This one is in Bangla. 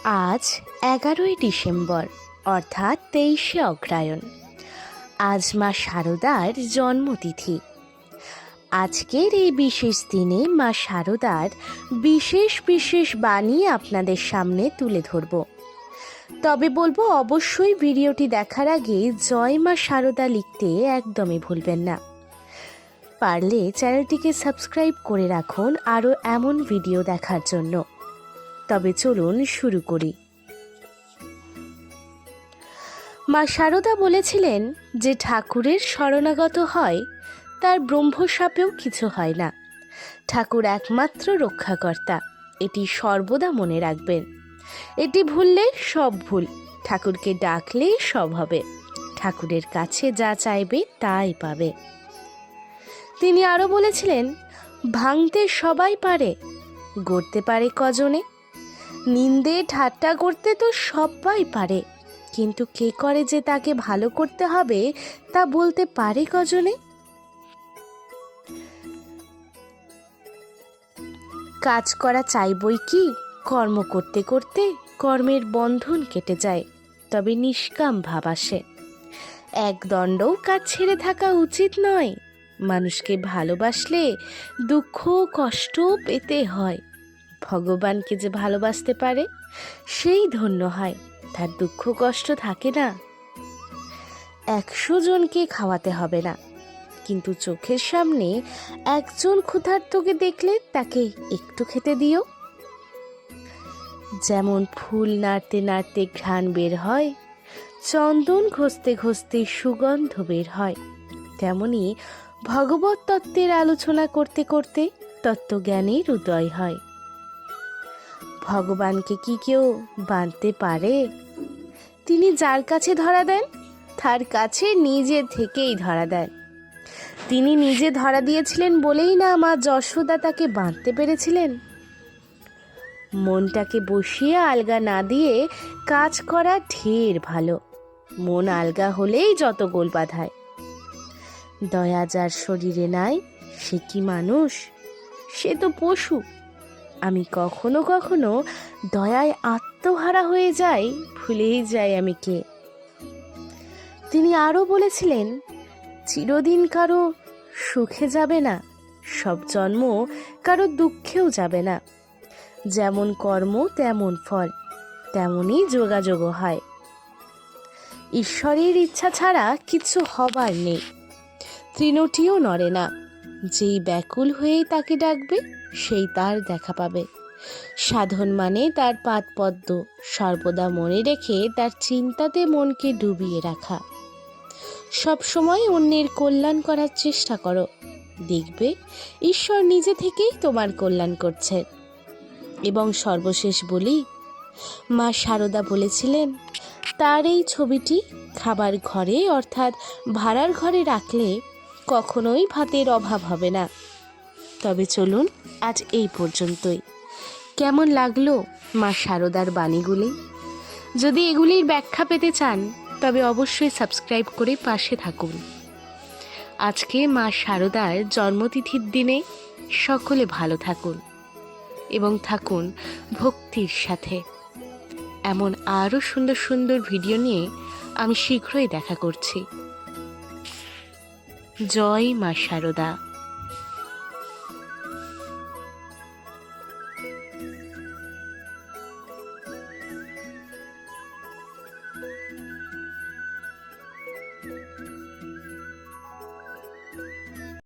আজ 11ই ডিসেম্বর অর্থাৎ 23শে অগ্রহায়ণ। আজ মা শারদার জন্মতিথি। আজকের এই বিশেষ দিনে মা শারদার বিশেষ বিশেষ বাণী আপনাদের সামনে তুলে ধরব। তবে বলবো অবশ্যই ভিডিওটি দেখার আগে জয় মা শারদা লিখতে একদমই ভুলবেন না। পারলে চ্যানেলটিকে সাবস্ক্রাইব করে রাখুন আরও এমন ভিডিও দেখার জন্য। তবে চলুন শুরু করি। মা শারদা বলেছিলেন যে ঠাকুরের শরণাগত হয় তার ব্রহ্মশাপেও কিছু হয় না। ঠাকুর একমাত্র রক্ষাকর্তা, এটি সর্বদা মনে রাখবেন। এটি ভুললে সব ভুল, ঠাকুরকে ডাকলে সব হবে। ঠাকুরের কাছে যা চাইবে তাই পাবে। তিনি আরও বলেছিলেন, ভাঙতে সবাই পারে, গড়তে পারে কজনে। নিন্দে ঠাট্টা করতে তো সবাই পারে, কিন্তু কে করে যে তাকে ভালো করতে হবে তা বলতে পারে কজনে। কাজ করা চাইবই কি, কর্ম করতে করতে কর্মের বন্ধন কেটে যায়, তবে নিষ্কাম ভাব আসে। এক দণ্ডও কাজ ছেড়ে থাকা উচিত নয়। মানুষকে ভালোবাসলে দুঃখ কষ্ট পেতে হয়। ভগবানকে যে ভালোবাসতে পারে সেই ধন্য হয়, তার দুঃখ কষ্ট থাকে না। 100 জনকে খাওয়াতে হবে না, কিন্তু চোখের সামনে একজন ক্ষুধার্তকে দেখলে তাকে একটু খেতে দিও। যেমন ফুল নাড়তে নাড়তে ঘ্রাণ বের হয়, চন্দন ঘষতে ঘষতে সুগন্ধ বের হয়, তেমনি ভগবত তত্ত্বের আলোচনা করতে করতে তত্ত্বজ্ঞানের উদয় হয়। ভগবানকে কি কেউ বাঁধতে পারে? তিনি যার কাছে ধরা দেন তার কাছে নিজে থেকেই ধরা দেন। তিনি নিজে ধরা দিয়েছিলেন বলেই না মা যশোদা তাকে বাঁধতে পেরেছিলেন। মনটাকে বসিয়ে আলগা না দিয়ে কাজ করা ঢের ভালো। মন আলগা হলেই যত গোল বাঁধায়। দয়া যার শরীরে নাই সে কি মানুষ? সে তো পশু। আমি কখনো কখনো দয়ায় আত্মহারা হয়ে যাই, ভুলেই যাই আমি কে। তিনি আরও বলেছিলেন, চিরদিন কারো সুখে যাবে না, সব জন্ম কারো দুঃখেও যাবে না। যেমন কর্ম তেমন ফল, তেমনই যোগাযোগ হয়। ঈশ্বরের ইচ্ছা ছাড়া কিছু হবার নেই। তৃণটিও নড়ে না। যেই ব্যাকুল হয়েই তাকে ডাকবে সেই তার দেখা পাবে। সাধন মানে তার পাদপদ্ম সর্বদা মনে রেখে তার চিন্তাতে মনকে ডুবিয়ে রাখা। সবসময় অন্যের কল্যাণ করার চেষ্টা করো, দেখবে ঈশ্বর নিজে থেকেই তোমার কল্যাণ করছেন। এবং সর্বশেষ বলি, মা শারদা বলেছিলেন তার এই ছবিটি খাবার ঘরে অর্থাৎ ভাড়ার ঘরে রাখলে কখনোই ভাতের অভাব হবে না। তবে চলুন আজ এই পর্যন্তই। কেমন লাগলো মা শারদার বাণীগুলি? যদি এগুলির ব্যাখ্যা পেতে চান তবে অবশ্যই সাবস্ক্রাইব করে পাশে থাকুন। আজকে মা শারদার জন্মতিথির দিনে সকলে ভালো থাকুন এবং থাকুন ভক্তির সাথে। এমন আরও সুন্দর সুন্দর ভিডিও নিয়ে আমি শীঘ্রই দেখা করছি। জয় মা শারদা।